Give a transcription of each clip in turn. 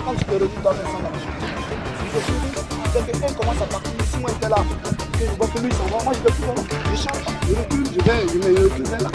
Quand tu te retrouves dans le centre, c'est qu'un commence à partir, si moi j'étais là, que je vois que lui s'en va, moi je vais plus voir, je change, je recule, je recule vers là.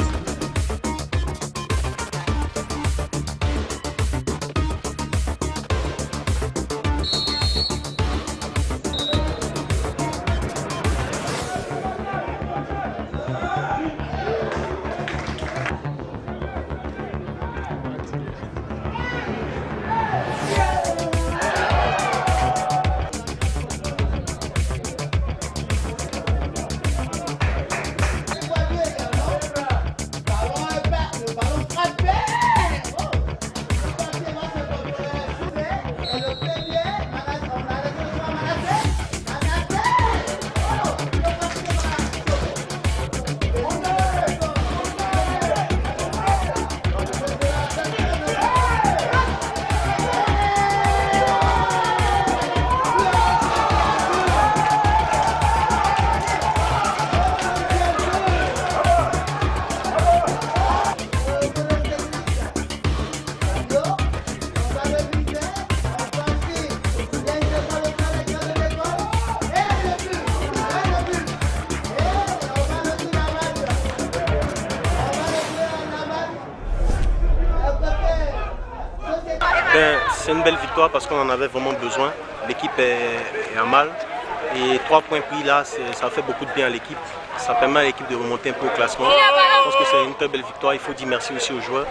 C'est une belle victoire parce qu'on en avait vraiment besoin. L'équipe est à mal. Et 3 points pris là, ça fait beaucoup de bien à l'équipe. Ça permet à l'équipe de remonter un peu au classement. Je pense que c'est une très belle victoire. Il faut dire merci aussi aux joueurs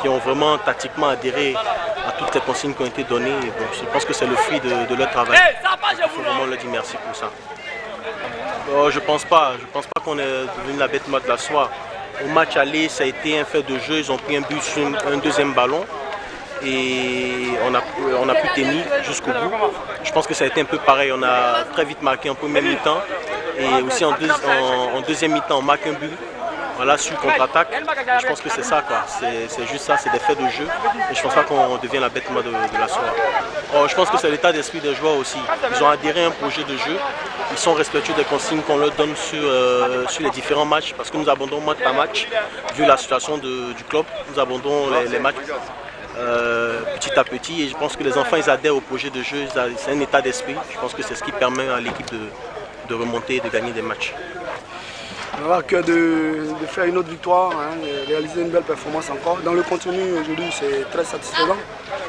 qui ont vraiment tactiquement adhéré à toutes les consignes qui ont été données. Et bon, je pense que c'est le fruit de leur travail. Il faut vraiment leur dire merci pour ça. Je pense pas qu'on est devenu la bête mode de la soie. Au match aller, ça a été un fait de jeu. Ils ont pris un but sur un deuxième ballon. Et on a pu tenir jusqu'au bout. Je pense que ça a été un peu pareil. On a très vite marqué en première mi-temps. Et aussi en deuxième mi-temps, on marque un but. Voilà, sur contre-attaque. Je pense que c'est ça, quoi. C'est juste ça, c'est des faits de jeu. Et je pense pas qu'on devient la bête mode de la soirée. Je pense que c'est l'état d'esprit des joueurs aussi. Ils ont adhéré à un projet de jeu. Ils sont respectueux des consignes qu'on leur donne sur les différents matchs. Parce que nous abandonnons match par match. Vu la situation du club, nous abandonnons les matchs petit à petit. Et je pense que les enfants, ils adhèrent au projet de jeu. C'est un état d'esprit. Je pense que c'est ce qui permet à l'équipe de remonter et de gagner des matchs. On va que de faire une autre victoire, hein, de réaliser une belle performance encore. Dans le contenu aujourd'hui, c'est très satisfaisant,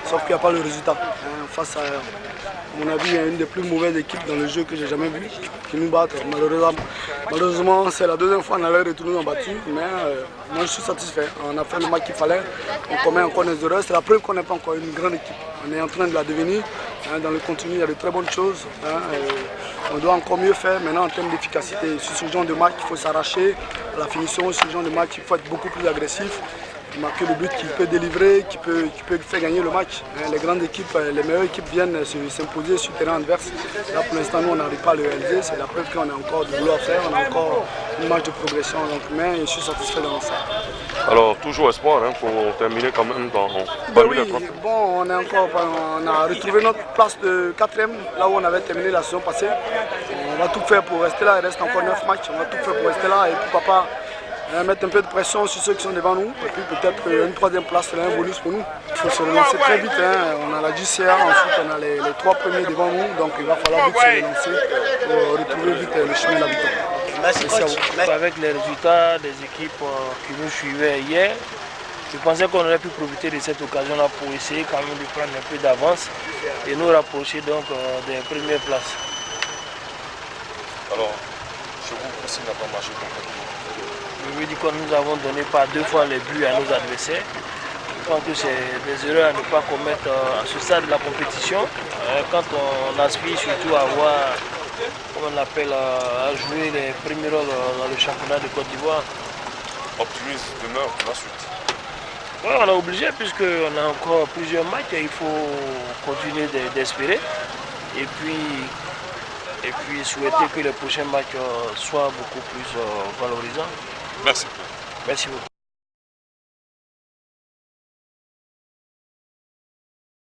sauf qu'il n'y a pas le résultat. Hein, face à mon avis, une des plus mauvaises équipes dans le jeu que j'ai jamais vu, qui nous battent. Malheureusement, c'est la deuxième fois qu'on allait retourner en battu, mais moi je suis satisfait. On a fait le match qu'il fallait, on commet encore des erreurs. C'est la preuve qu'on n'est pas encore une grande équipe. On est en train de la devenir. Hein, dans le contenu, il y a de très bonnes choses. Hein, on doit encore mieux faire maintenant en termes d'efficacité. Sur ce genre de match, il faut s'arracher à la finition. Sur ce genre de match, il faut être beaucoup plus agressif. Marquer le but qui peut délivrer, qui peut faire gagner le match. Les grandes équipes, les meilleures équipes viennent s'imposer sur le terrain adverse. Là pour l'instant nous on n'arrive pas à le réaliser, c'est la preuve qu'on a encore du boulot à faire, on a encore une marge de progression, donc, mais je suis satisfait dans ça. Alors toujours espoir hein, pour terminer quand même dans oui, bon, on a retrouvé notre place de 4e, là où on avait terminé la saison passée. On va tout faire pour rester là, il reste encore 9 matchs, on va tout faire pour rester là et pourquoi pas mettre un peu de pression sur ceux qui sont devant nous et puis peut-être une 3e place, c'est un bonus pour nous. Il faut se relancer très vite, hein. On a la JCR, ensuite on a les 3 premiers devant nous, donc il va falloir vite se relancer pour retrouver vite le chemin de la victoire. Merci coach. Avec les résultats des équipes qui nous suivaient hier, je pensais qu'on aurait pu profiter de cette occasion-là pour essayer quand même de prendre un peu d'avance et nous rapprocher donc des premières places. Alors, chez vous, qu'est-ce qui n'a pas marché concrètement? Je veux dire que nous avons donné par 2 fois les buts à nos adversaires. Je pense que c'est des erreurs à ne pas commettre à ce stade de la compétition. Quand on aspire surtout à avoir, comme on appelle, à jouer les premiers rôles dans le championnat de Côte d'Ivoire. Optimisme demeure pour la suite. Oui, on est obligé puisqu'on a encore plusieurs matchs et il faut continuer d'espérer. Et puis souhaiter que les prochains matchs soient beaucoup plus valorisants. Merci. Merci beaucoup.